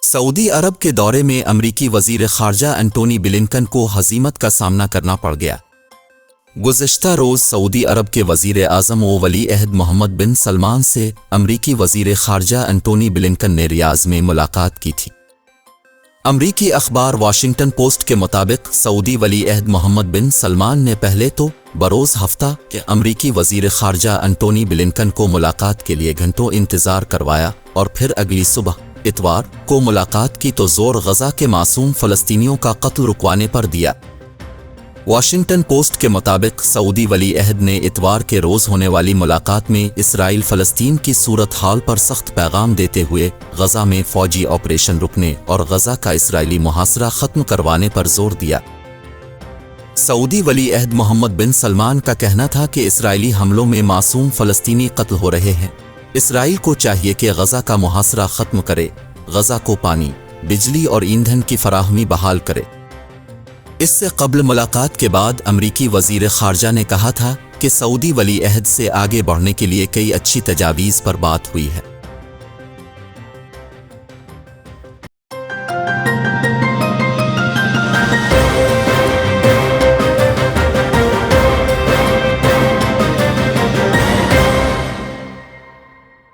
Saudi अरब के दौरे में अमरीकी वजीर खारजा एंटोनी ब्लिंकन को हज़ीमत का सामना करना पड़ गया। गुज़िश्ता रोज़ सऊदी अरब के वजीर आज़म व वली अहद मोहम्मद बिन सलमान से अमरीकी वजीर खारजा एंटोनी ब्लिंकन ने रियाज़ में मुलाकात की थी। अमरीकी अखबार वाशिंगटन पोस्ट के मुताबिक सऊदी वली अहद मोहम्मद बिन सलमान ने पहले तो बरोज़ हफ्ता के अमरीकी वजीर खारजा एंटोनी ब्लिंकन को मुलाकात के लिए घंटों इंतज़ार करवाया और फिर अगली सुबह इतवार को मुलाकात की तो जोर गजा के मासूम फ़लस्तीनियों का कत्ल रुकवाने पर दिया। वाशिंगटन पोस्ट के मुताबिक सऊदी वली अहद ने इतवार के रोज़ होने वाली मुलाकात में इसराइल फ़लस्तीन की सूरत हाल पर सख्त पैगाम देते हुए गजा में फ़ौजी ऑपरेशन रुकने और गजा का इसराइली मुहासरा ख़त्म करवाने पर जोर दिया। सऊदी वली अहद मोहम्मद बिन सलमान का कहना था कि इसराइली हमलों में मासूम फ़लस्तीनी कत्ल हो रहे हैं। इसराइल को चाहिए कि गजा का मुहासरा ख़त्म करे, गजा को पानी, बिजली और ईंधन की फराहमी बहाल करे। इससे कबल मुलाकात के बाद अमरीकी वजीर खारजा ने कहा था कि सऊदी वली अहद से आगे बढ़ने के लिए कई अच्छी तजावीज़ पर बात हुई है।